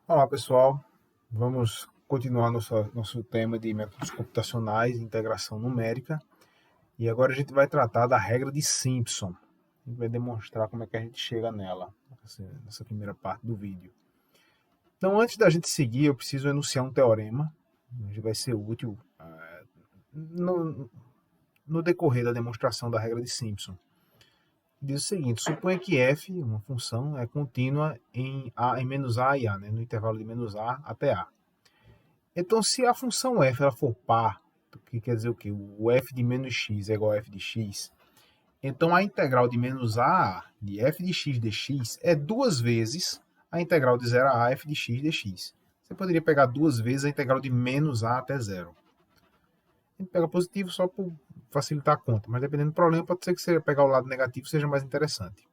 Olá pessoal, vamos continuar nosso tema de métodos computacionais e integração numérica e agora a gente vai tratar da regra de Simpson. A gente vai demonstrar como é que a gente chega nela, nessa primeira parte do vídeo. Então antes da gente seguir, eu preciso enunciar um teorema, que vai ser útil no, no decorrer da demonstração da regra de Simpson. Diz o seguinte: suponha que f, uma função, é contínua em menos a e a, né, no intervalo de menos a até a. Então, se a função f ela for par, que quer dizer o quê? O f de menos x é igual a f de x, então a integral de menos a de f de x dx é duas vezes a integral de 0 a f de x dx. Você poderia pegar duas vezes a integral de menos a até zero. A gente pega positivo só por facilitar a conta, mas dependendo do problema, pode ser que você pegar o lado negativo seja mais interessante.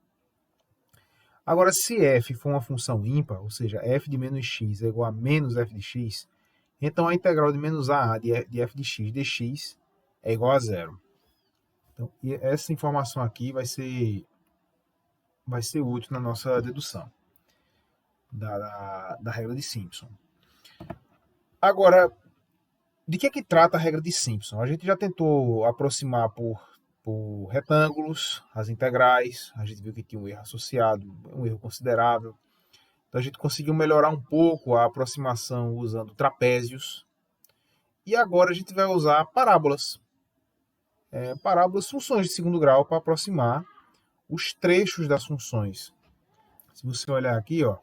Agora, se f for uma função ímpar, ou seja, f de menos x é igual a menos f de x, então a integral de menos a de f de x dx é igual a zero. Então, e essa informação aqui vai ser útil na nossa dedução da regra de Simpson. Agora, de que trata a regra de Simpson? A gente já tentou aproximar por retângulos as integrais, a gente viu que tinha um erro associado, um erro considerável. Então a gente conseguiu melhorar um pouco a aproximação usando trapézios. E agora a gente vai usar parábolas. Parábolas, funções de segundo grau para aproximar os trechos das funções. Se você olhar aqui, ó,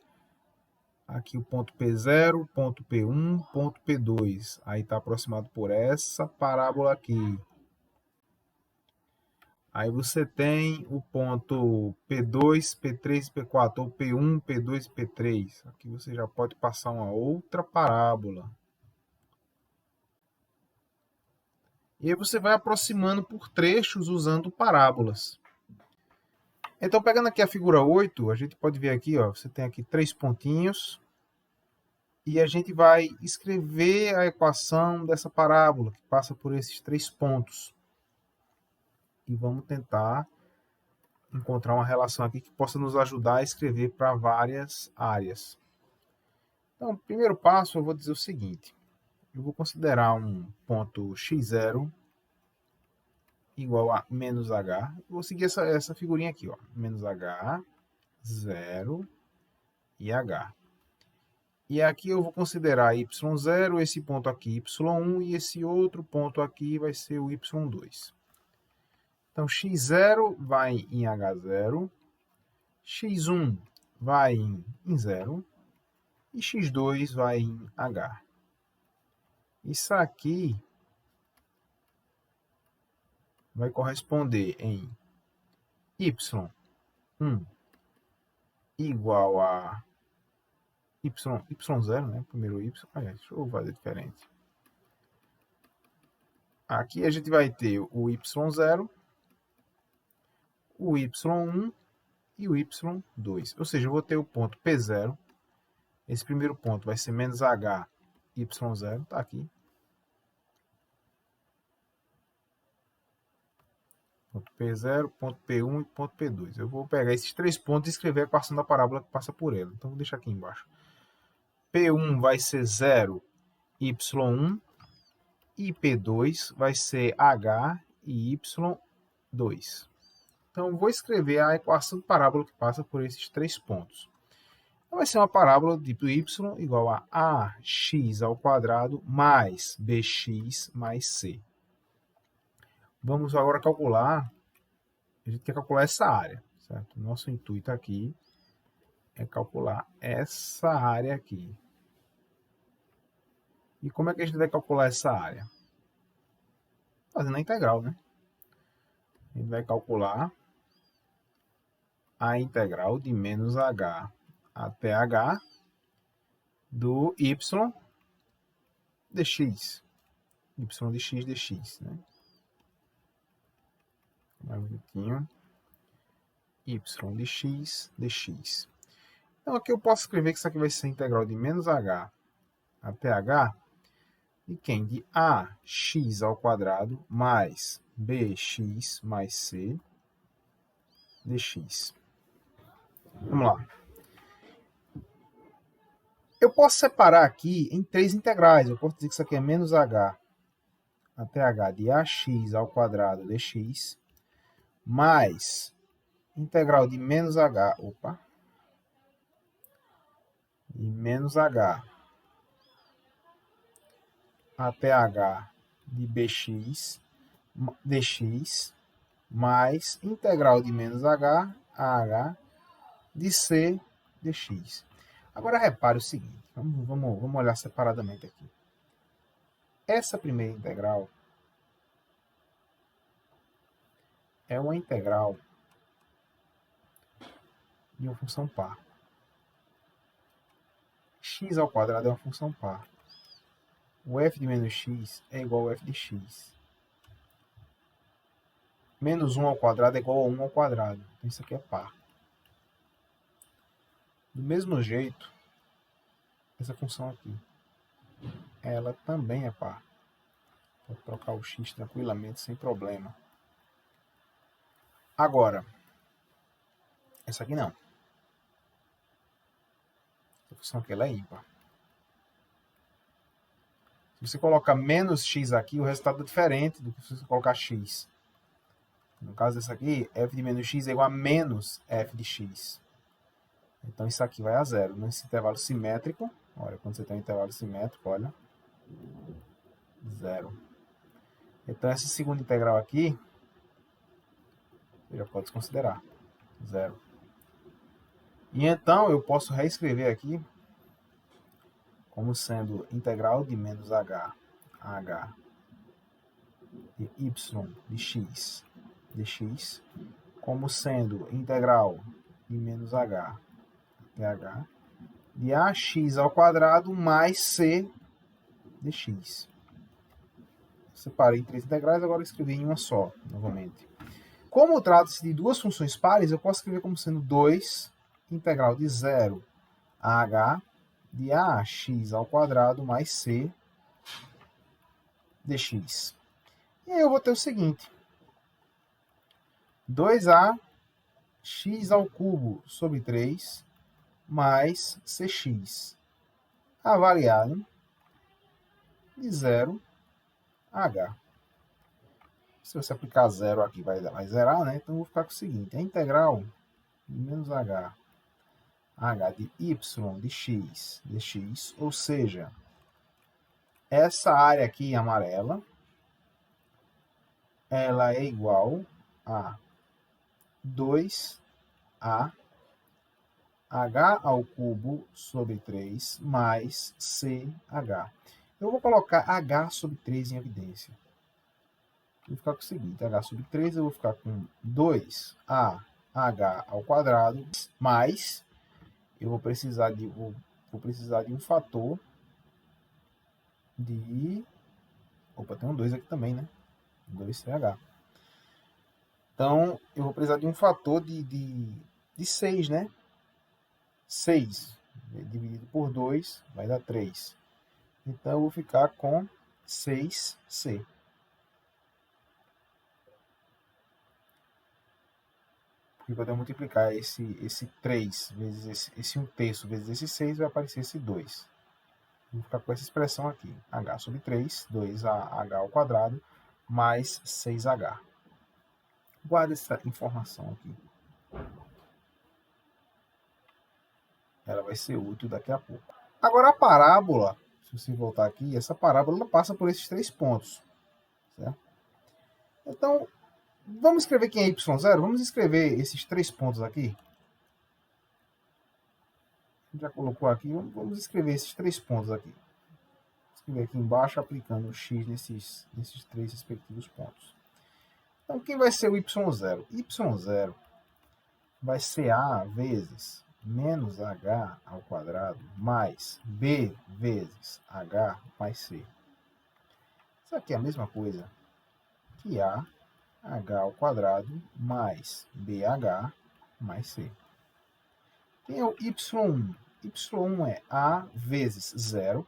aqui o ponto P0, ponto P1, ponto P2. Aí está aproximado por essa parábola aqui. Aí você tem o ponto P2, P3, P4, ou P1, P2 e P3. Aqui você já pode passar uma outra parábola. E aí você vai aproximando por trechos usando parábolas. Então, pegando aqui a figura 8, a gente pode ver aqui, ó, você tem aqui três pontinhos, e a gente vai escrever a equação dessa parábola, que passa por esses três pontos. E vamos tentar encontrar uma relação aqui que possa nos ajudar a escrever para várias áreas. Então, primeiro passo, eu vou dizer o seguinte. Eu vou considerar um ponto x0 igual a menos h. Eu vou seguir essa figurinha aqui, ó, menos h, 0 e h. E aqui eu vou considerar y0, esse ponto aqui y1, e esse outro ponto aqui vai ser o y2. Então, x0 vai em h0, x1 vai em 0 e x2 vai em h. Isso aqui vai corresponder em y1 igual a y0, né? Primeiro y. Deixa eu fazer diferente. Aqui a gente vai ter o y0, o y1 e o y2. Ou seja, eu vou ter o ponto P0. Esse primeiro ponto vai ser menos h, y0, está aqui. Ponto P0, ponto P1 e ponto P2. Eu vou pegar esses três pontos e escrever a equação da parábola que passa por ela. Então, vou deixar aqui embaixo. P1 vai ser 0, y1, e P2 vai ser h e y2. Então, vou escrever a equação de parábola que passa por esses três pontos. Então, vai ser uma parábola tipo y igual a ax ao quadrado mais bx mais c. Vamos agora calcular, a gente quer calcular essa área, certo? Nosso intuito aqui é calcular essa área aqui. E como é que a gente vai calcular essa área? Fazendo a integral, né? A gente vai calcular a integral de menos h até h do y dx. Y de x dx, né? Mais bonitinho. Y de x dx. Então aqui eu posso escrever que isso aqui vai ser a integral de menos h até h de quem? De ax ao quadrado mais bx mais c dx. Vamos lá. Eu posso separar aqui em 3 integrais. Eu posso dizer que isso aqui é menos h até h de ax ao quadrado dx, mais integral de menos h, de menos h até h de bx dx, mais integral de menos h a h de c dx. Agora repare o seguinte, vamos olhar separadamente aqui. Essa primeira integral é uma integral de uma função par. X ao quadrado é uma função par. O f de menos x é igual ao f de x. Menos 1 ao quadrado é igual a 1 ao quadrado. Então isso aqui é par. Do mesmo jeito, essa função aqui, ela também é par. Pode trocar o x tranquilamente, sem problema. Agora, essa aqui não. Essa função aqui ela é ímpar. Se você colocar menos x aqui, o resultado é diferente do que se você colocar x. No caso dessa aqui, f de menos x é igual a menos f de x. Então isso aqui vai a zero. Nesse intervalo simétrico, olha, quando você tem um intervalo simétrico, olha, zero. Então essa segunda integral aqui, você já pode desconsiderar, zero. E então eu posso reescrever aqui como sendo integral de menos h a h de y de x dx, como sendo integral de menos h até h de ax ao quadrado mais c dx. Separei em 3 integrais, agora escrevi em uma só, novamente. Como trata-se de duas funções pares, eu posso escrever como sendo 2 integral de 0 a h de ax ao quadrado mais c dx. E aí eu vou ter o seguinte: 2a x ao cubo sobre 3 mais cx, avaliado de 0 a h. Se você aplicar zero aqui, vai zerar, né? Então eu vou ficar com o seguinte: a integral de menos h de y de x dx, ou seja, essa área aqui amarela, ela é igual a 2a h ao cubo sobre 3 mais ch. Eu vou colocar h sobre 3 em evidência. Eu vou ficar com o seguinte: h sobre 3, eu vou ficar com 2a h ao quadrado mais, eu vou precisar de um fator de... Opa, tem um 2 aqui também, né? 2ch. Então, eu vou precisar de um fator de 6, né? 6 dividido por 2 vai dar 3. Então, eu vou ficar com 6c. Porque quando eu multiplicar esse 3 vezes esse 1/3 vezes esse 6, vai aparecer esse 2. Vou ficar com essa expressão aqui: h sobre 3, 2ah ao quadrado, mais 6h. Guarda essa informação aqui. Ela vai ser útil daqui a pouco. Agora a parábola, se você voltar aqui, essa parábola passa por esses 3 pontos. Certo? Então, vamos escrever quem é y0? Vamos escrever esses 3 pontos aqui. Já colocou aqui, vamos escrever esses 3 pontos aqui. Vou escrever aqui embaixo, aplicando o x nesses 3 respectivos pontos. Então, quem vai ser o y0? y0 vai ser a vezes menos h ao quadrado mais b vezes h mais c. Isso aqui é a mesma coisa que a h ao quadrado mais bh mais c. Quem é o y1? y1 é a vezes 0.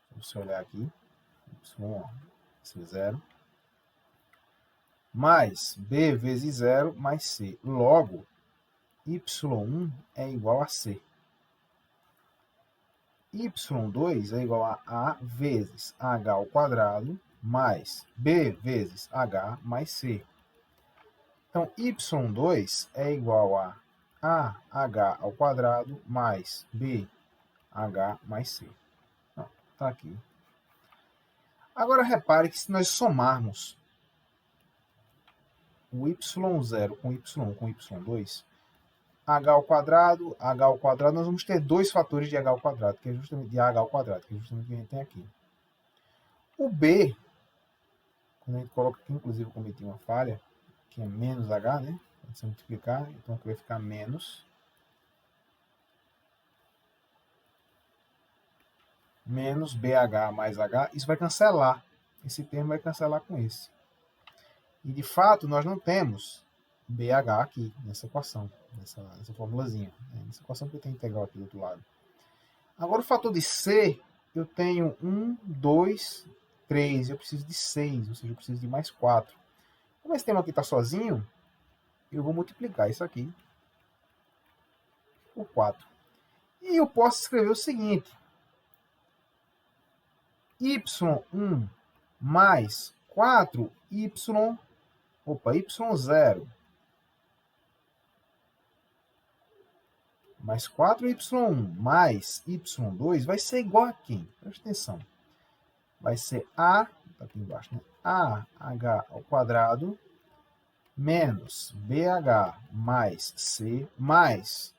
Se você olhar aqui, y1 é 0. Mais b vezes 0 mais c. Logo, y1 é igual a c. y2 é igual a A vezes h ao quadrado mais B vezes h mais C. Então, y2 é igual a AH ao quadrado mais BH mais C. Está aqui. Agora, repare que se nós somarmos o y0 com y1 com y2, h ao quadrado, nós vamos ter dois fatores de h ao quadrado, que é justamente de h ao quadrado, que é justamente o que a gente tem aqui. O b, quando a gente coloca aqui, inclusive eu cometi uma falha, que é menos h, né? Pode se multiplicar, então aqui vai ficar menos BH mais H, isso vai cancelar. Esse termo vai cancelar com esse. E, de fato, nós não temos BH aqui, nessa equação, nessa formulazinha. Nessa equação que eu tenho integral aqui do outro lado. Agora, o fator de C, eu tenho 1, 2, 3. Eu preciso de 6, ou seja, eu preciso de mais 4. Como esse termo aqui está sozinho, eu vou multiplicar isso aqui por 4. E eu posso escrever o seguinte: y1 mais 4y, y0 mais 4y1 mais y2 vai ser igual a quem? Presta atenção. Vai ser tá aqui embaixo, né? AH ao quadrado menos BH mais C mais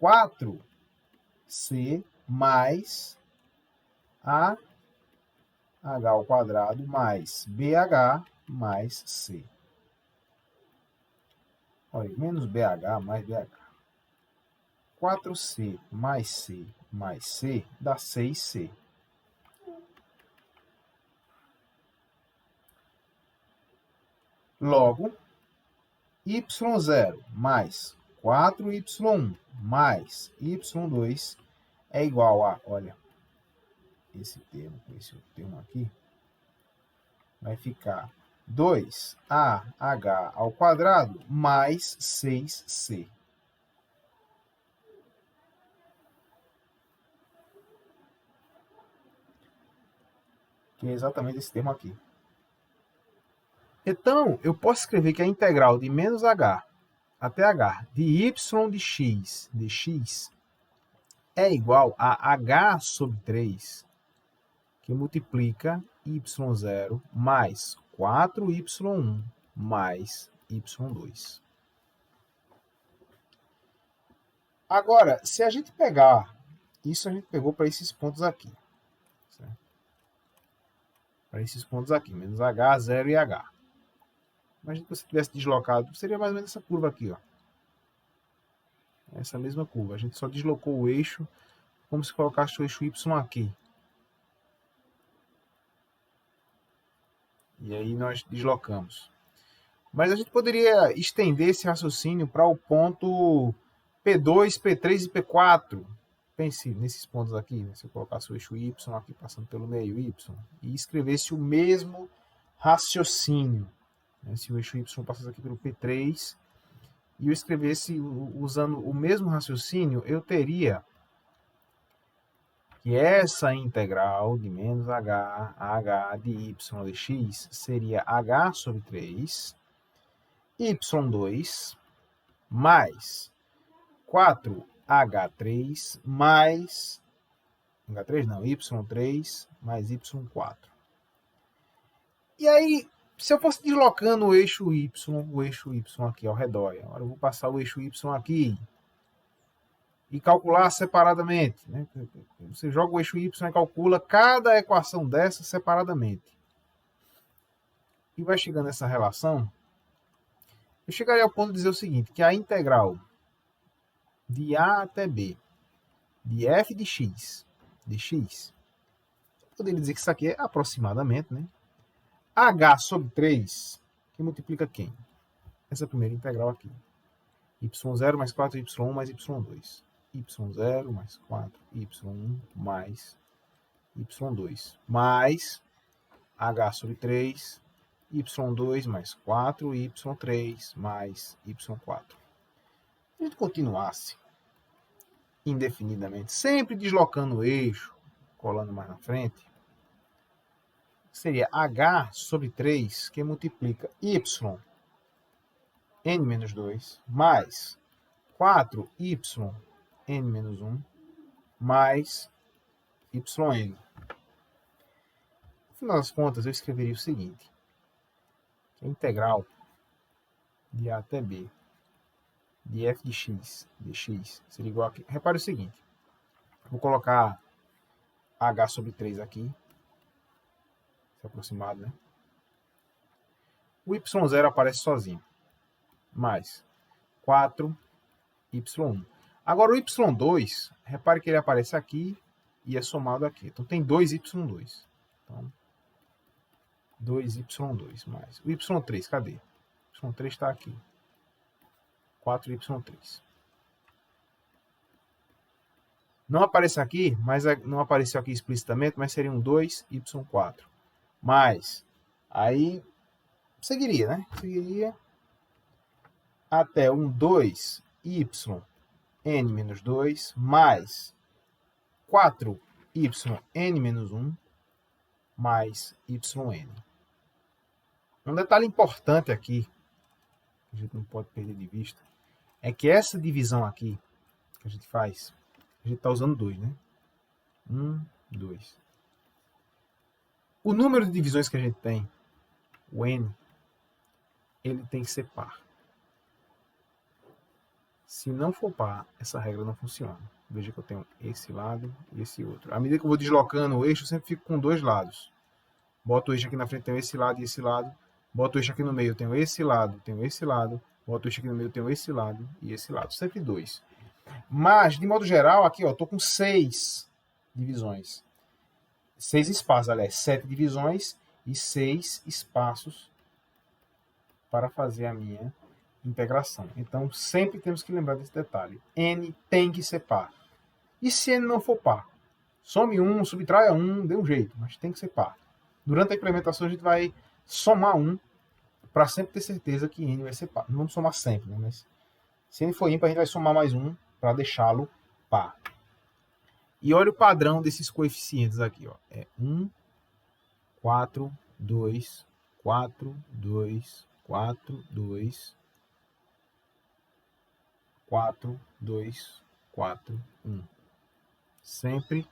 4C mais AH ao quadrado mais BH mais C. Olha, menos BH mais BH. 4C mais C mais C dá 6C. Logo, y0 mais 4y1 mais y2 é igual a, olha, esse termo com esse outro termo aqui, vai ficar 2AH ao quadrado mais 6C. Que é exatamente esse termo aqui. Então, eu posso escrever que a integral de menos h até h de y de x é igual a h sobre 3, que multiplica y0 mais 4y1 mais y2. Agora, se a gente pegar, isso a gente pegou para esses pontos aqui. Para esses pontos aqui, menos h, 0 e h. Imagina que você tivesse deslocado, seria mais ou menos essa curva aqui, ó. Essa mesma curva. A gente só deslocou o eixo, como se colocasse o eixo y aqui. E aí nós deslocamos. Mas a gente poderia estender esse raciocínio para o ponto P2, P3 e P4. Pense nesses pontos aqui, né? Se eu colocasse o eixo y aqui passando pelo meio y e escrevesse o mesmo raciocínio. Se o eixo y passasse aqui pelo P3 e eu escrevesse usando o mesmo raciocínio, eu teria que essa integral de menos h de y de x seria h sobre 3, y2 mais 4h3 mais h3 não, y3 mais y4. E aí, se eu fosse deslocando o eixo y aqui ao redor, agora eu vou passar o eixo y aqui e calcular separadamente, né? Você joga o eixo y e calcula cada equação dessa separadamente. E vai chegando nessa relação, eu chegaria ao ponto de dizer o seguinte, que a integral de a até b de f de x, eu poderia dizer que isso aqui é aproximadamente, né? H sobre 3, que multiplica quem? Essa primeira integral aqui. y0 mais 4y1 mais y2. y0 mais 4y1 mais y2. Mais h sobre 3, y2 mais 4y3 mais y4. Se a gente continuasse, indefinidamente, sempre deslocando o eixo, colando mais na frente, seria h sobre 3, que multiplica y n menos 2, mais 4y n menos 1, mais yn. No final das contas, eu escreveria o seguinte, que a integral de a até b de f de x dx seria igual a... Repare o seguinte, vou colocar h sobre 3 aqui, aproximado, né? O y0 aparece sozinho, mais 4y1. Agora o y2, repare que ele aparece aqui e é somado aqui. Então tem 2y2. Então, 2y2 mais. O y3, cadê? O y3 está aqui. 4y3. Não aparece aqui, mas não apareceu aqui explicitamente, mas seria um 2y4. Mais, aí seguiria, né? Seguiria até um 2y n menos 2 mais 4y n menos 1 mais yn. Um detalhe importante aqui, que a gente não pode perder de vista, é que essa divisão aqui que a gente faz, a gente está usando 2, né? 2. O número de divisões que a gente tem, o n, ele tem que ser par. Se não for par, essa regra não funciona. Veja que eu tenho esse lado e esse outro. À medida que eu vou deslocando o eixo, eu sempre fico com dois lados. Boto o eixo aqui na frente, tenho esse lado e esse lado. Boto o eixo aqui no meio, tenho esse lado, tenho esse lado. Boto o eixo aqui no meio, tenho esse lado e esse lado. Sempre dois. Mas, de modo geral, aqui, ó, estou com 6 divisões. 6 espaços, aliás, 7 divisões e 6 espaços para fazer a minha integração. Então, sempre temos que lembrar desse detalhe. N tem que ser par. E se N não for par? Some 1, subtraia 1, dê um jeito, mas tem que ser par. Durante a implementação, a gente vai somar 1 para sempre ter certeza que N vai ser par. Não vamos somar sempre, né? Mas se N for ímpar, a gente vai somar mais 1 para deixá-lo par. E olha o padrão desses coeficientes aqui, ó. É 1, 4, 2, 4, 2, 4, 2, 4, 2, 4, 1. Sempre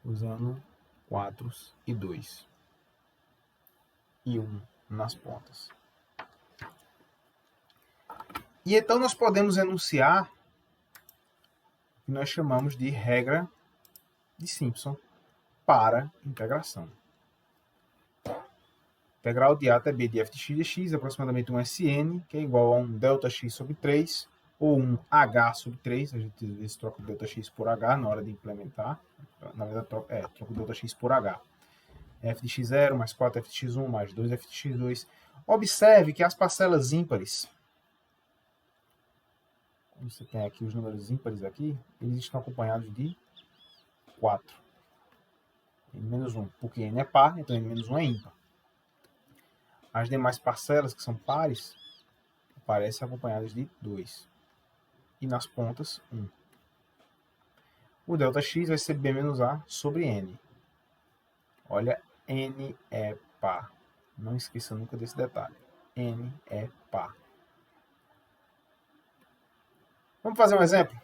usando 4 e 2. E 1 nas pontas. E então nós podemos enunciar o que nós chamamos de regra de Simpson para integração. Integral de a até b de f de x dx é aproximadamente um Sn, que é igual a um ΔX sobre 3, ou um H sobre 3, a gente às vezes troca o ΔX por H na hora de implementar, na verdade troca o ΔX por H. f de x0 mais 4f de x1 mais 2f de x2. Observe que as parcelas ímpares, você tem aqui os números ímpares aqui, eles estão acompanhados de 4. N-1, porque n é par, então n-1 é ímpar. As demais parcelas, que são pares, aparecem acompanhadas de 2. E nas pontas, 1. O ΔX vai ser b menos a sobre n. Olha, n é par. Não esqueça nunca desse detalhe. N é par. Vamos fazer um exemplo?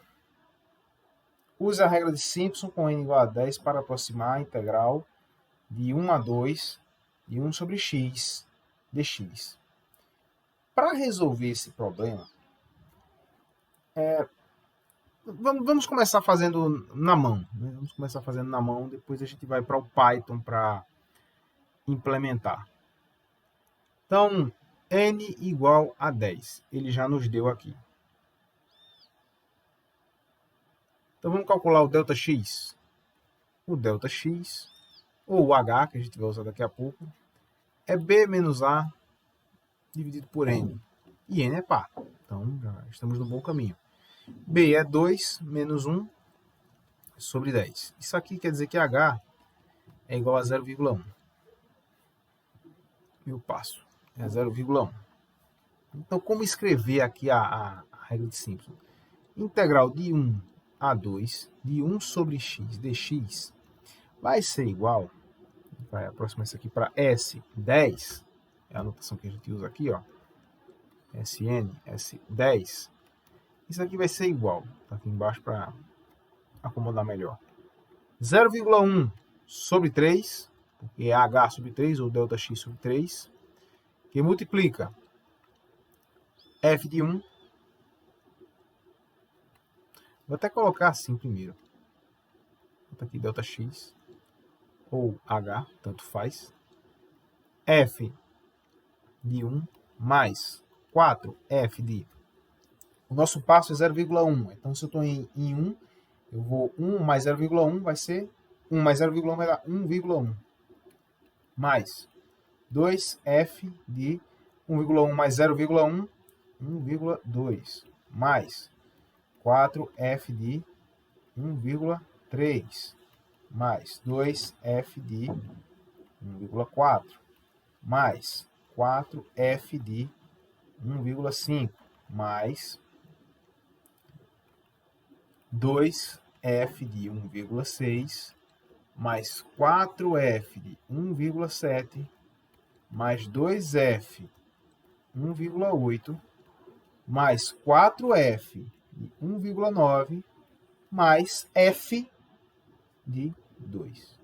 Use a regra de Simpson com n igual a 10 para aproximar a integral de 1 a 2 de 1 sobre x dx. Para resolver esse problema, vamos começar fazendo na mão. Né? Vamos começar fazendo na mão, depois a gente vai para o Python para implementar. Então, n igual a 10. Ele já nos deu aqui. Então, vamos calcular o ΔX. O ΔX, ou o H, que a gente vai usar daqui a pouco, é b menos a dividido por n. E n é par. Então, já estamos no bom caminho. b é 2 menos 1 sobre 10. Isso aqui quer dizer que h é igual a 0,1. E o passo é 0,1. Então, como escrever aqui a regra de Simpson? Integral de 1 A2 de 1 sobre x dx vai ser igual, vai aproximar isso aqui para S10, é a anotação que a gente usa aqui, ó, SN, S10, isso aqui vai ser igual, tá aqui embaixo para acomodar melhor, 0,1 sobre 3, porque é h sobre 3 ou ΔX sobre 3, que multiplica f de 1, vou até colocar assim primeiro, bota aqui ΔX, ou h, tanto faz, f de 1 mais 4f de... O nosso passo é 0,1, então se eu estou em 1, eu vou 1 mais 0,1 vai ser 1 mais 0,1 vai dar 1,1, mais 2f de 1,1 mais 0,1, 1,2, mais 4f de 1,3, mais 2f de 1,4, mais 4f de 1,5, mais 2f de 1,6, mais 4f de 1,7, mais 2f 1,8, mais 4f de 1,9, mais f de 2.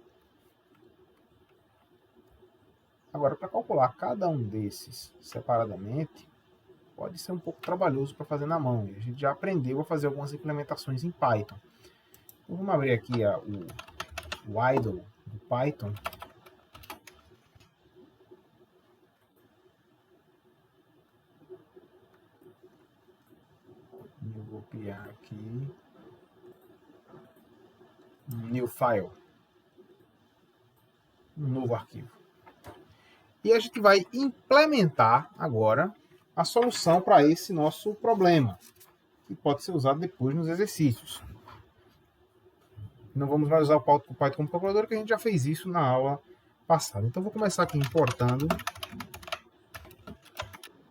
Agora, para calcular cada um desses separadamente, pode ser um pouco trabalhoso para fazer na mão. A gente já aprendeu a fazer algumas implementações em Python. Então, vamos abrir aqui o idle do Python. Eu vou criar aqui um new file, um novo arquivo. E a gente vai implementar agora a solução para esse nosso problema, que pode ser usado depois nos exercícios. Não vamos mais usar o Python como calculadora, que a gente já fez isso na aula passada. Então, vou começar aqui importando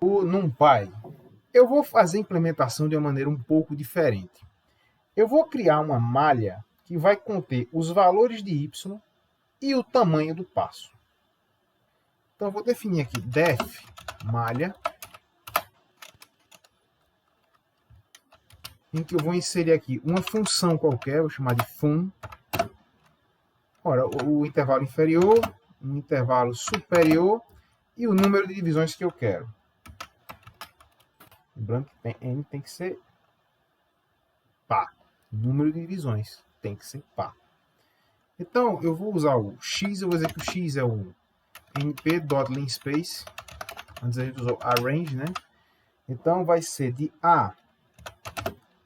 o NumPy. Eu vou fazer a implementação de uma maneira um pouco diferente. Eu vou criar uma malha que vai conter os valores de y e o tamanho do passo. Então, eu vou definir aqui def malha, em que eu vou inserir aqui uma função qualquer, vou chamar de fun. Ora, o intervalo inferior, um intervalo superior e o número de divisões que eu quero. Lembrando que n tem que ser par. O número de divisões tem que ser par. Então, eu vou usar o x, eu vou dizer que o x é o np.linspace. Antes a gente usou arrange, né? Então, vai ser de A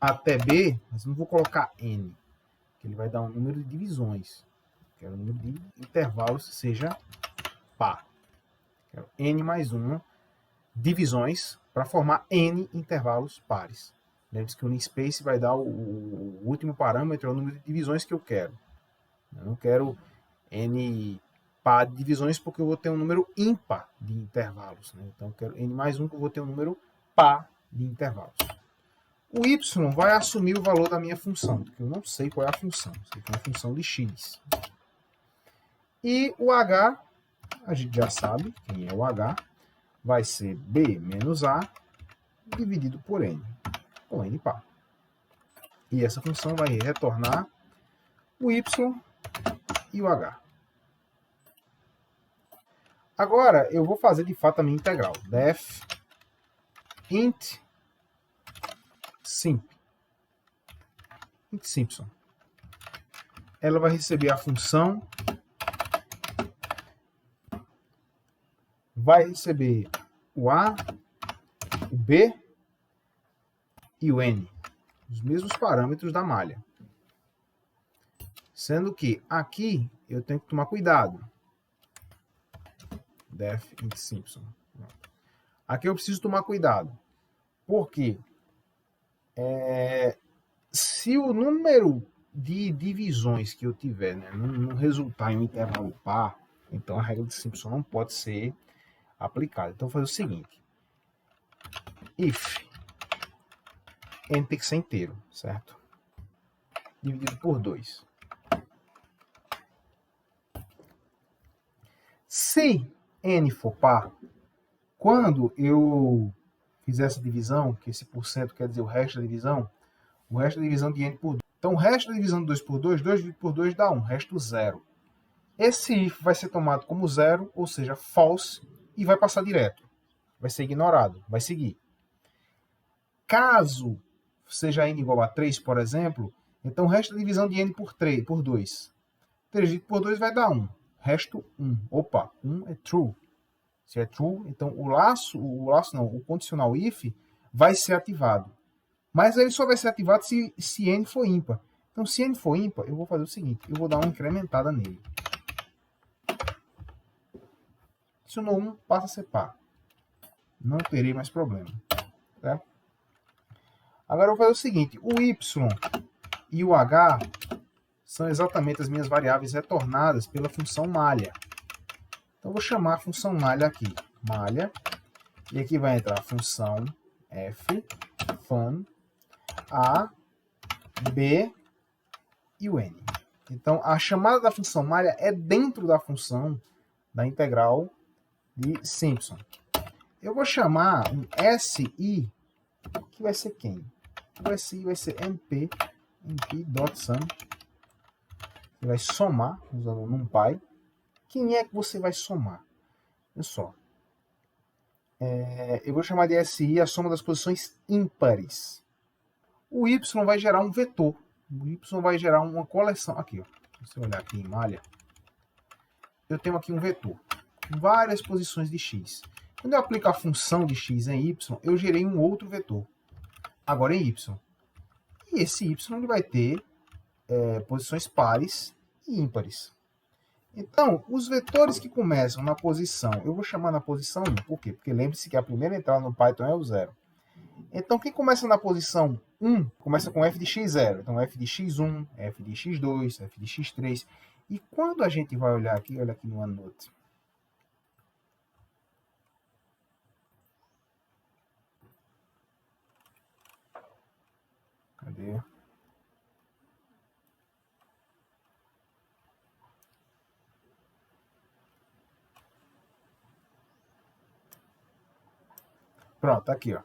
até B, mas não vou colocar n, que ele vai dar um número de divisões. Quero um número de intervalos que seja par. Quero n mais 1 divisões para formar n intervalos pares. Lembre-se que o linspace vai dar o último parâmetro, é o número de divisões que eu quero. Eu não quero n par de divisões porque eu vou ter um número ímpar de intervalos. Né? Então, eu quero n mais 1 que eu vou ter um número par de intervalos. O y vai assumir o valor da minha função, porque eu não sei qual é a função. Sei que é uma função de x. E o h, a gente já sabe quem é o h, vai ser b menos a dividido por n, ou n par. E essa função vai retornar o y e o h. Agora, eu vou fazer de fato a minha integral. Def int simp. Int simpson. Ela vai receber a função, vai receber o a, o b e o n, os mesmos parâmetros da malha. Sendo que aqui eu tenho que tomar cuidado. Def int simpson. Aqui eu preciso tomar cuidado. Porque se o número de divisões que eu tiver, né, não resultar em um intervalo par, então a regra de Simpson não pode ser aplicada. Então, vou fazer o seguinte. If n tem que ser inteiro, certo? dividido por 2. Se n for par, quando eu fizer essa divisão, que esse porcento quer dizer o resto da divisão de n por 2. Então, o resto da divisão de 2 por 2, 2 dividido por 2 dá 1, resto 0. Esse if vai ser tomado como 0, ou seja, false, e vai passar direto. Vai ser ignorado, vai seguir. Caso seja n igual a 3, por exemplo, então o resto da divisão de n por 3, por 2. 3 dividido por 2 vai dar 1. Resto 1. Opa, 1 é true. Se é true, então o condicional if vai ser ativado. Mas ele só vai ser ativado se n for ímpar. Então, se n for ímpar, eu vou fazer o seguinte, eu vou dar uma incrementada nele. Adicionou 1, passa a ser par. Não terei mais problema. Certo? Agora eu vou fazer o seguinte, o y e o h são exatamente as minhas variáveis retornadas pela função malha. Então, eu vou chamar a função malha aqui, malha, e aqui vai entrar a função f, fun, a, b e o n. Então, a chamada da função malha é dentro da função da integral de Simpson. Eu vou chamar um SI, que vai ser quem? O SI vai ser np.sum, que vai somar, usando o NumPy. Quem é que você vai somar? Olha só. Eu vou chamar de SI a soma das posições ímpares. O y vai gerar um vetor. O y vai gerar uma coleção. Aqui, ó. Se você olhar aqui em malha, eu tenho aqui um vetor. Várias posições de x. Quando eu aplico a função de x em y, eu gerei um outro vetor. Agora em y. E esse y ele vai ter posições pares e ímpares. Então, os vetores que começam na posição, eu vou chamar na posição 1. Por quê? Porque lembre-se que a primeira entrada no Python é o 0. Então, quem começa na posição 1, começa com f de x0. Então, f de x1, f de x2, f de x3. E quando a gente vai olhar aqui, olha aqui no OneNote. Cadê? Pronto, tá aqui, ó.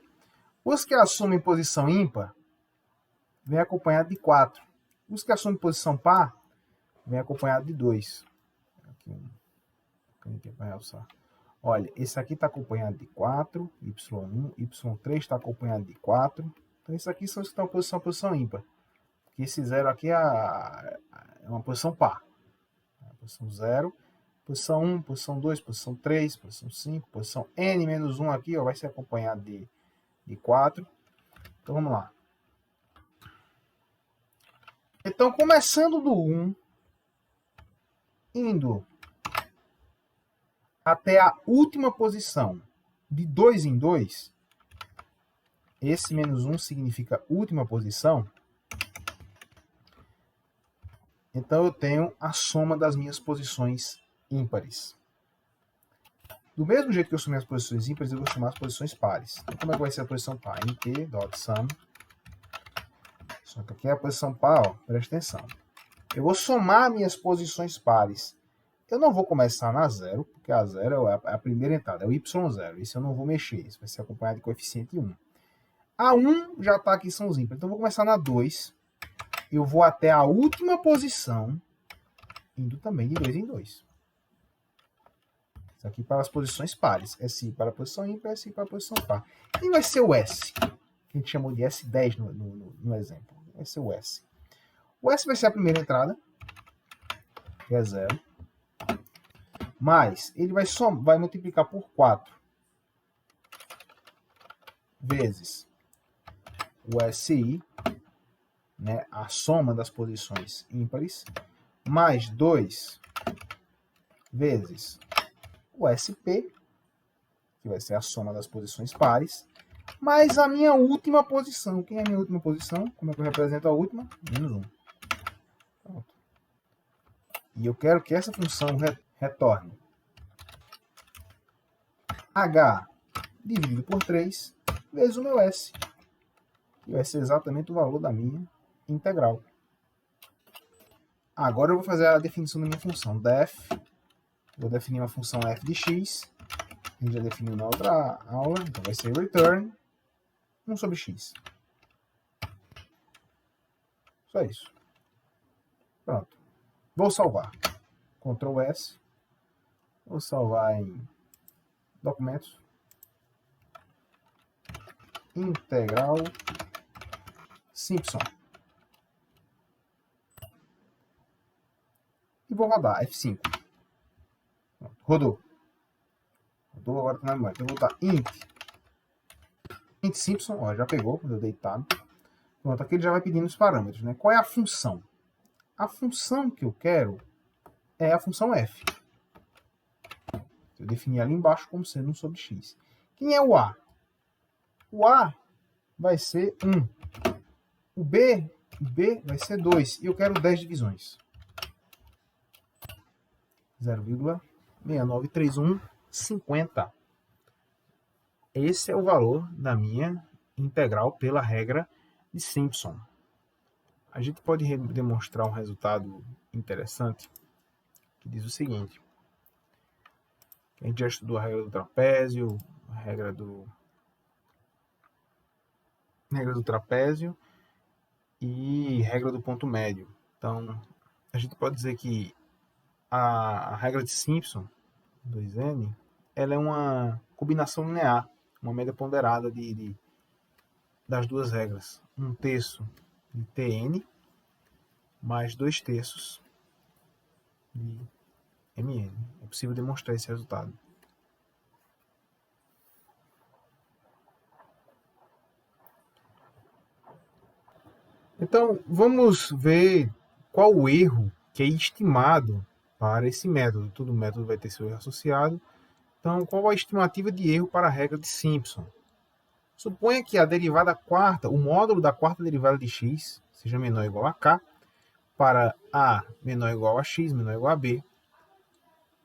Os que assumem posição ímpar, vem acompanhado de 4. Os que assumem posição par, vem acompanhado de 2. Aqui para realçar. Olha, esse aqui está acompanhado de 4, y1, y3 está acompanhado de 4. Então, isso aqui são os que estão em posição ímpar. Porque esse 0 aqui é uma posição par. Posição 0, posição 1, posição 2, posição 3, posição 5, posição n-1 aqui, ó, vai ser acompanhado de 4. Então, vamos lá. Então, começando do 1, indo até a última posição de 2 em 2, esse menos 1 significa última posição, então eu tenho a soma das minhas posições ímpares. Do mesmo jeito que eu somei as posições ímpares, eu vou somar as posições pares. Então, como é que vai ser a posição par? np.sum. Só que aqui é a posição par, ó, presta atenção. Eu vou somar minhas posições pares. Eu não vou começar na 0, porque a 0 é a primeira entrada, é o y0. Isso eu não vou mexer, isso vai ser acompanhado de coeficiente 1. A 1 já está aqui, são os ímpares. Então, eu vou começar na 2. Eu vou até a última posição, indo também de 2 em 2. Isso aqui para as posições pares. SI para a posição ímpar, SI para a posição par. E vai ser o S, que a gente chamou de S10 no exemplo. Vai ser o S. O S vai ser a primeira entrada, que é 0. Mas ele vai multiplicar por 4 vezes o SI, né, a soma das posições ímpares, mais 2 vezes o SP, que vai ser a soma das posições pares, mais a minha última posição. Quem é a minha última posição? Como é que eu represento a última? Menos 1. Pronto. E eu quero que essa função retorne H dividido por 3 vezes o meu S. Que vai ser exatamente o valor da minha integral. Agora eu vou fazer a definição da minha função. Def, vou definir uma função f de x. A gente já definiu na outra aula, então vai ser return 1 sobre x. Só isso. Pronto. Vou salvar. Ctrl S. Vou salvar em documentos. Integral Simpson. E vou rodar F5. Pronto. Rodou. Rodou, agora está na memória. Então eu vou botar int Simpson. Ó, já pegou quando eu deitado. Pronto, aqui ele já vai pedindo os parâmetros, né? Qual é a função? A função que eu quero é a função f. Eu defini ali embaixo como sendo 1 sobre x. Quem é o a? O a vai ser 1. O b vai ser 2. E eu quero 10 divisões. 0,693150. Esse é o valor da minha integral pela regra de Simpson. A gente pode demonstrar um resultado interessante que diz o seguinte. A gente já estudou a regra do trapézio, a regra do trapézio e regra do ponto médio. Então, a gente pode dizer que a regra de Simpson, 2n, ela é uma combinação linear, uma média ponderada das duas regras. 1/3 de Tn mais 2/3 de Mn. É possível demonstrar esse resultado. Então, vamos ver qual o erro que é estimado para esse método. Todo método vai ter seu erro associado. Então, qual a estimativa de erro para a regra de Simpson? Suponha que a derivada quarta, o módulo da quarta derivada de x, seja menor ou igual a k, para a menor ou igual a x, menor ou igual a b.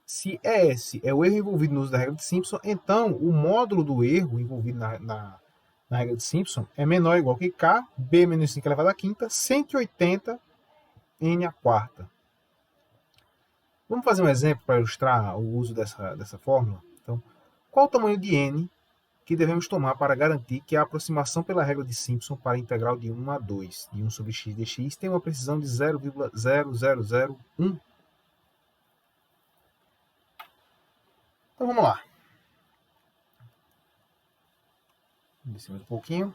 Se esse é o erro envolvido no uso da regra de Simpson, então o módulo do erro envolvido na regra de Simpson é menor ou igual que k, b menos 5 elevado a quinta, 180 n a quarta. Vamos fazer um exemplo para ilustrar o uso dessa fórmula? Então, qual o tamanho de n que devemos tomar para garantir que a aproximação pela regra de Simpson para a integral de 1 a 2 de 1 sobre x dx tem uma precisão de 0,0001? Então vamos lá. Descer mais um pouquinho.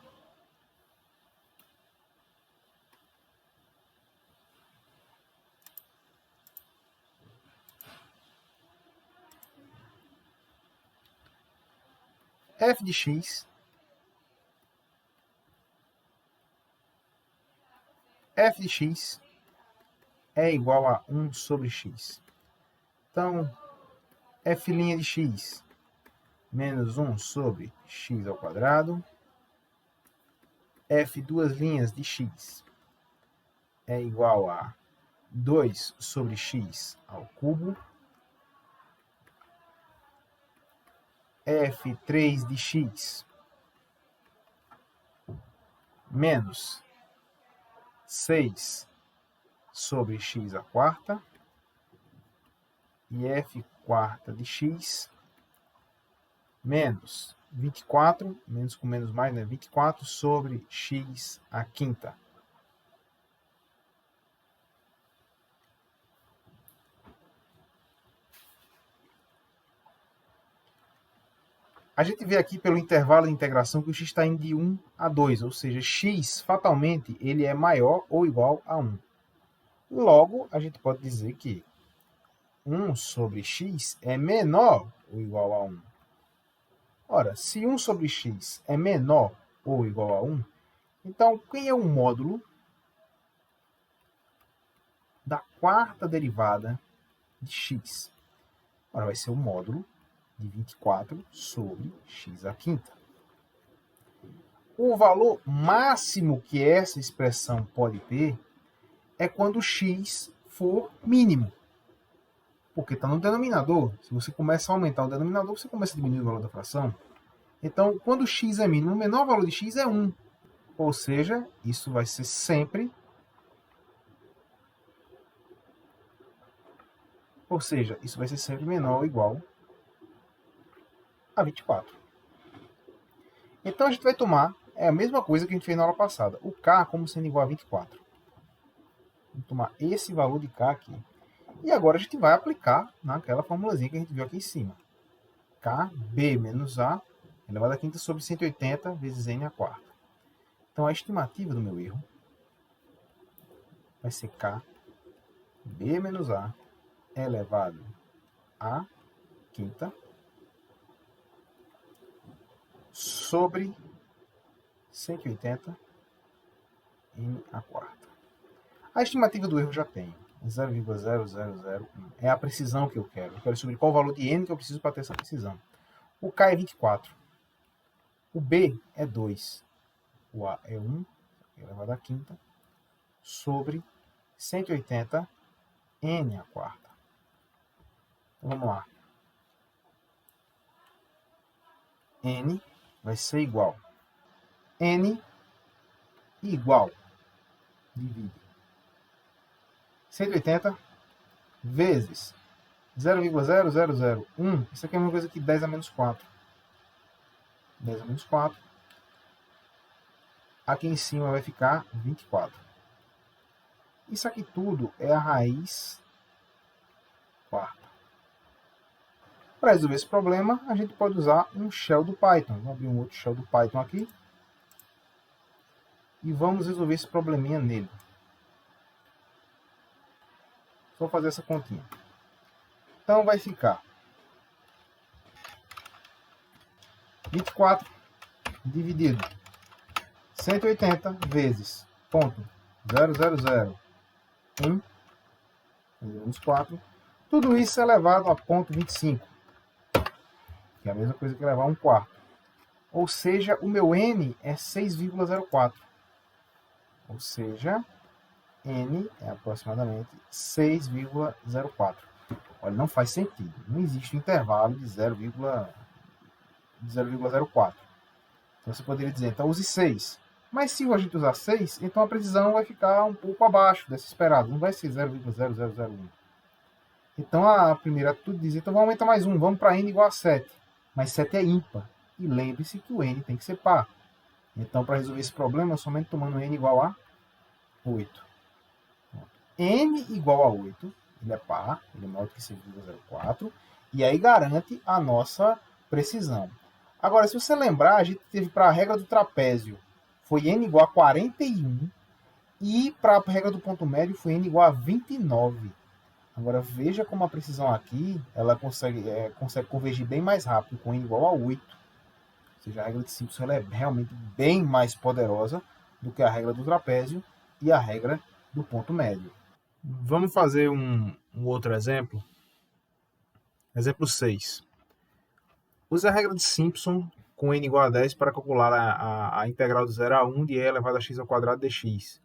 F de x é igual a 1 sobre x. Então, f' de x menos 1 sobre x ao quadrado. F duas linhas de x é igual a 2 sobre x ao cubo. F3 de x menos 6 sobre x à quarta. E f quarta de x menos 24, menos com menos mais, né? 24 sobre x à quinta. A gente vê aqui pelo intervalo de integração que o x está indo de 1 a 2, ou seja, x, fatalmente, ele é maior ou igual a 1. Logo, a gente pode dizer que 1 sobre x é menor ou igual a 1. Ora, se 1 sobre x é menor ou igual a 1, então quem é o módulo da quarta derivada de x? Ora, vai ser o módulo de 24 sobre x à quinta. O valor máximo que essa expressão pode ter é quando x for mínimo. Porque está no denominador. Se você começa a aumentar o denominador, você começa a diminuir o valor da fração. Então, quando x é mínimo, o menor valor de x é 1. Ou seja, isso vai ser sempre Ou seja, isso vai ser sempre menor ou igual a 24. Então a gente vai tomar a mesma coisa que a gente fez na aula passada. O K como sendo igual a 24. Vamos tomar esse valor de K aqui. E agora a gente vai aplicar naquela formulazinha que a gente viu aqui em cima. KB menos A elevado a quinta sobre 180 vezes N a quarta. Então a estimativa do meu erro vai ser KB menos A elevado a quinta sobre 180 N a quarta. A estimativa do erro já tem 0,0001. É a precisão que eu quero. Eu quero descobrir qual o valor de N que eu preciso para ter essa precisão. O K é 24. O B é 2. O A é 1, elevado a quinta, sobre 180 N a quarta. Então, vamos lá. N vai ser igual. N igual. Divide. 180 vezes 0,0001. Isso aqui é uma coisa que 10 a menos 4. 10 a menos 4. Aqui em cima vai ficar 24. Isso aqui tudo é a raiz quarta. Para resolver esse problema, a gente pode usar um shell do Python. Vamos abrir um outro shell do Python aqui. E vamos resolver esse probleminha nele. Só fazer essa continha. Então vai ficar 24 dividido 180 vezes 0,001 menos 4. Tudo isso elevado a 0,25, que é a mesma coisa que levar a 1/4. Ou seja, o meu N é 6,04. Ou seja, N é aproximadamente 6,04. Olha, não faz sentido. Não existe um intervalo de 0,04. Então você poderia dizer, então use 6. Mas se a gente usar 6, então a precisão vai ficar um pouco abaixo dessa esperada. Não vai ser 0,0001. Então a primeira atitude diz, então vamos aumentar mais um. Vamos para N igual a 7. Mas 7 é ímpar. E lembre-se que o N tem que ser par. Então para resolver esse problema, eu somente tomando N igual a 8. N igual a 8. Ele é par. Ele é maior do que 6,04. E aí garante a nossa precisão. Agora, se você lembrar, a gente teve para a regra do trapézio, foi N igual a 41, e para a regra do ponto médio foi N igual a 29. Agora, veja como a precisão aqui, ela consegue convergir bem mais rápido, com N igual a 8. Ou seja, a regra de Simpson ela é realmente bem mais poderosa do que a regra do trapézio e a regra do ponto médio. Vamos fazer um outro exemplo. Exemplo 6. Use a regra de Simpson com n igual a 10 para calcular a integral de 0 a 1 de e elevado a x ao quadrado dx.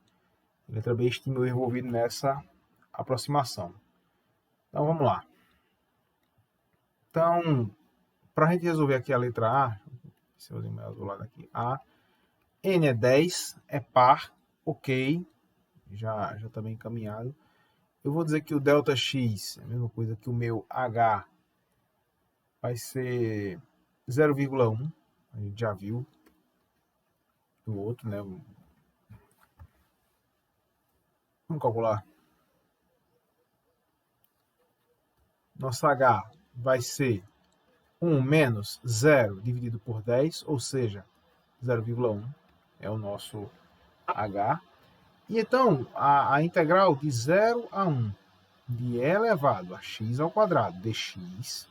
Letra B, estime o erro envolvido nessa aproximação. Então, vamos lá. Então, para a gente resolver aqui a letra A, se eu usar do lado aqui, A, n é 10, é par, ok, já está bem encaminhado. Eu vou dizer que o delta x é a mesma coisa que o meu h vai ser 0,1, a gente já viu do outro, né? Vamos calcular. Nosso h vai ser 1 menos 0 dividido por 10, ou seja, 0,1 é o nosso h. E então, a integral de 0 a 1 de e elevado a x ao quadrado dx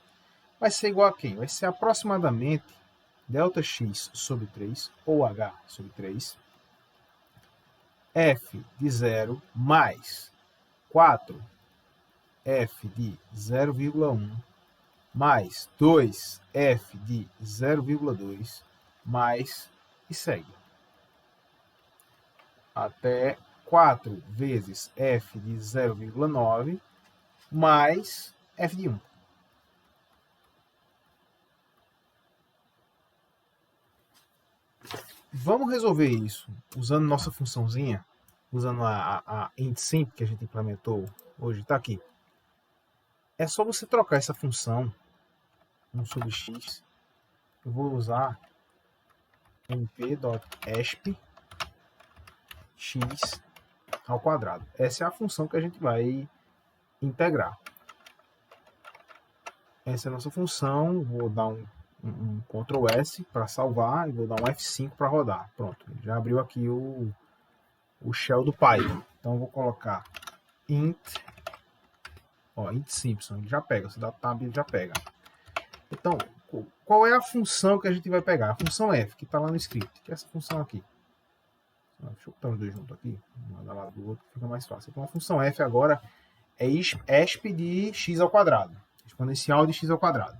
vai ser igual a quem? Vai ser aproximadamente Δx sobre 3, ou h sobre 3, f de 0 mais 4 f de 0,1 mais 2 f de 0,2 mais e segue. Até 4 vezes f de 0,9 mais f de 1. Vamos resolver isso usando nossa funçãozinha, usando a intsimp que a gente implementou hoje, está aqui. É só você trocar essa função 1 sobre x. Eu vou usar mp.exp x ao quadrado. Essa é a função que a gente vai integrar. Essa é a nossa função. Vou dar um Ctrl S para salvar e vou dar um F5 para rodar. Pronto, já abriu aqui o shell do Python. Então eu vou colocar int Simpson, ele já pega. Se dá tab, ele já pega. Então, qual é a função que a gente vai pegar? A função f, que está lá no script, que é essa função aqui. Deixa eu botar os dois juntos aqui, um lado lado do outro, fica mais fácil. Então a função f agora é exp de x ao quadrado, exponencial de x ao quadrado.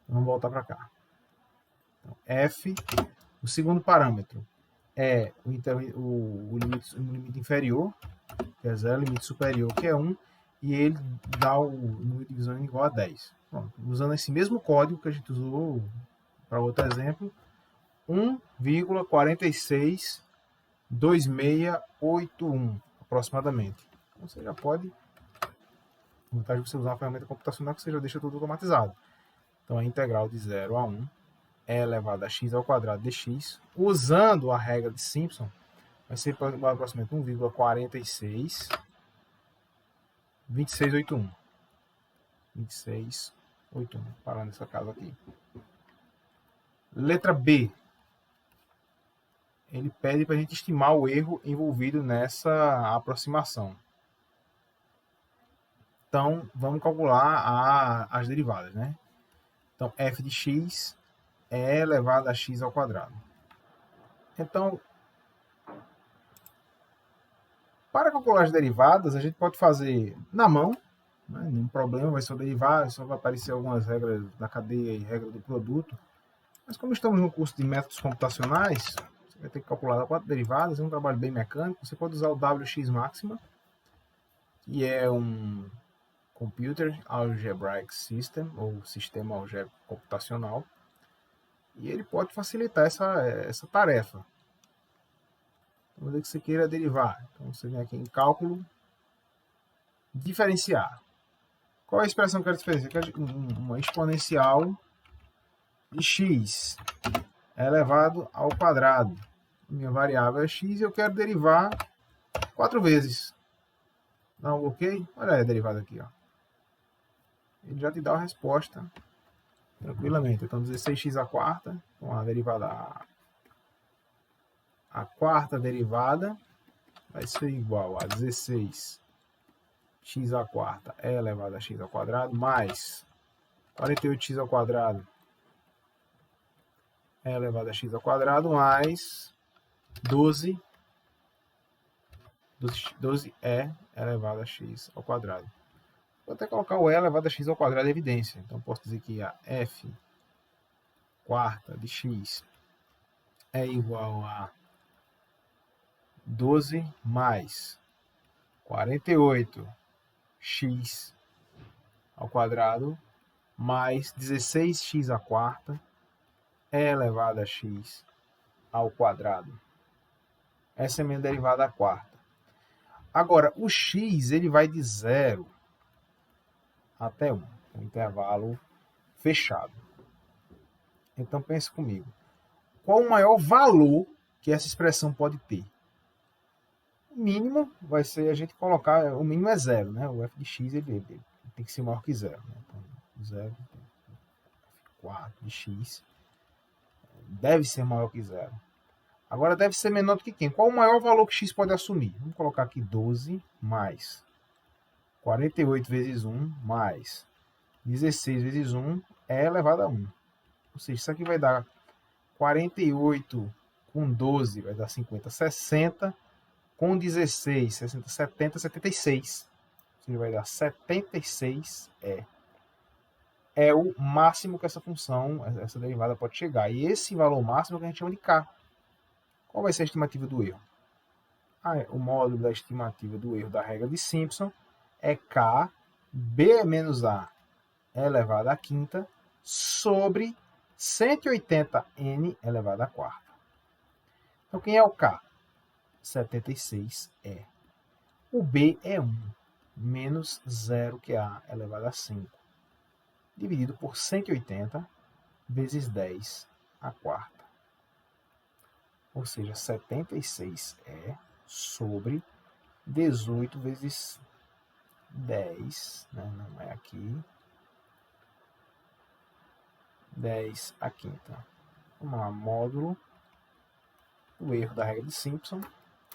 Vamos voltar para cá. Então, f, o segundo parâmetro é o limite inferior, que é 0, limite superior, que é 1, e ele dá o número de divisão igual a 10. Pronto. Usando esse mesmo código que a gente usou para outro exemplo, 1,462681 aproximadamente. Então você já pode, a vantagem de você usar uma ferramenta computacional que você já deixa tudo automatizado. Então a integral de 0 a 1 é elevado a x ao quadrado de x, usando a regra de Simpson, vai ser aproximadamente 1,462681. 2681, parando nessa casa aqui. Letra B. Ele pede para a gente estimar o erro envolvido nessa aproximação. Então, vamos calcular as derivadas, né? Então, f de x é elevado a x ao quadrado. Então, para calcular as derivadas, a gente pode fazer na mão, né? Nenhum problema, vai só derivar, só vai aparecer algumas regras da cadeia e regra do produto. Mas como estamos no curso de métodos computacionais, você vai ter que calcular 4 derivadas, é um trabalho bem mecânico. Você pode usar o WX Máxima, que é um Computer Algebraic System, ou Sistema Algébrico Computacional, e ele pode facilitar essa tarefa. Vamos dizer que você queira derivar. Então você vem aqui em Cálculo, Diferenciar. Qual é a expressão que eu quero diferenciar? Eu quero uma exponencial de x elevado ao quadrado. Minha variável é x e eu quero derivar 4 vezes. Dá um ok? Olha aí a derivada aqui, ó. Ele já te dá a resposta tranquilamente. Então 16x à quarta, então a derivada, a quarta derivada vai ser igual a 16x à quarta é elevado a x ao quadrado mais 48x ao quadrado é elevado a x ao quadrado mais 12 é elevado a x ao quadrado. Vou até colocar o e elevado a x ao quadrado em evidência. Então posso dizer que a f quarta de x é igual a 12 mais 48x ao quadrado mais 16x à quarta é elevado a x ao quadrado. Essa é a minha derivada à quarta. Agora, o x ele vai de 0 até 1, um intervalo fechado. Então pense comigo. Qual o maior valor que essa expressão pode ter? O mínimo vai ser a gente colocar, o mínimo é 0, né? O f de x ele tem que ser maior que 0. Né? Então, 0, 4 de x deve ser maior que 0. Agora deve ser menor do que quem? Qual o maior valor que x pode assumir? Vamos colocar aqui 12 mais 48 vezes 1 mais 16 vezes 1 é elevado a 1. Ou seja, isso aqui vai dar 48 com 12 vai dar 50, 60 com 16, 60, 70, 76. Ou seja, vai dar 76 é o máximo que essa função, essa derivada pode chegar. E esse valor máximo é o que a gente chama de k. Qual vai ser a estimativa do erro? O módulo da estimativa do erro da regra de Simpson é k b menos a elevado à quinta sobre 180n elevado à quarta. Então, quem é o k? 76 é. O b é 1. menos 0, que é a elevado a 5, dividido por 180 vezes 10 a quarta. Ou seja, 76 sobre 18 vezes 10, né? Não é aqui, 10 a quinta. Vamos lá, módulo, o erro da regra de Simpson,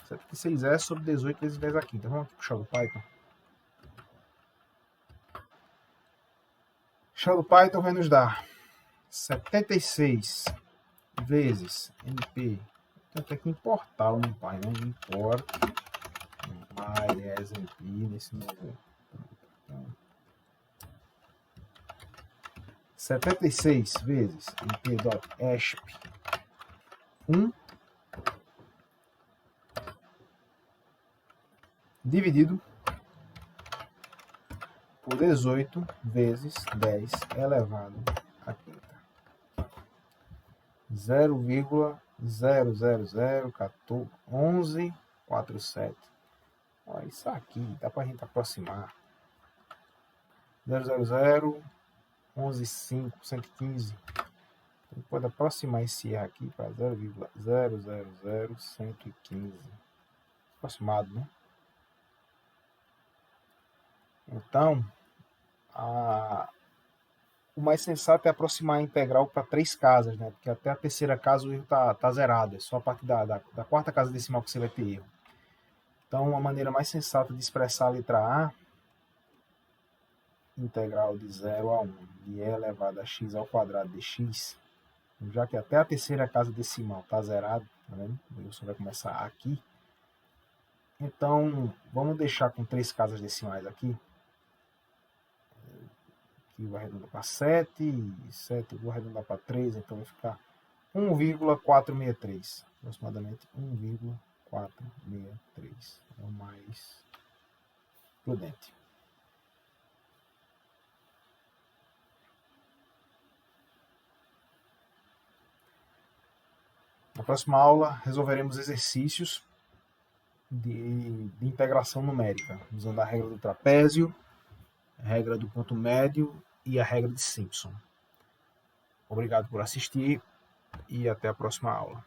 76 sobre 18 vezes 10 a quinta. Vamos aqui puxar o Python. Puxar o Python vai nos dar 76 vezes MP. Tem até que importar o NumPy, né? Import NumPy as MP nesse novo. 76 vezes mp.asp 1 dividido por 18 vezes 10 elevado a quinta. 0,0001147. Olha isso aqui, dá para a gente aproximar. 0,00115, 115. Então, pode aproximar esse erro aqui para 0,000115. Aproximado, né? Então, o mais sensato é aproximar a integral para 3 casas, né? Porque até a terceira casa o erro tá zerado. É só a partir da quarta casa decimal que você vai ter erro. Então, a maneira mais sensata de expressar a letra A, integral de 0 a 1 de e elevado a x ao quadrado de x, já que até a terceira casa decimal está zerado, tá vendo? O erro só vai começar aqui. Então, vamos deixar com 3 casas decimais aqui. Aqui vou arredondar para 7, 7 eu vou arredondar para 3, então vai ficar 1,463, aproximadamente 1,463, é o mais prudente. Na próxima aula, resolveremos exercícios de integração numérica, usando a regra do trapézio, a regra do ponto médio e a regra de Simpson. Obrigado por assistir e até a próxima aula.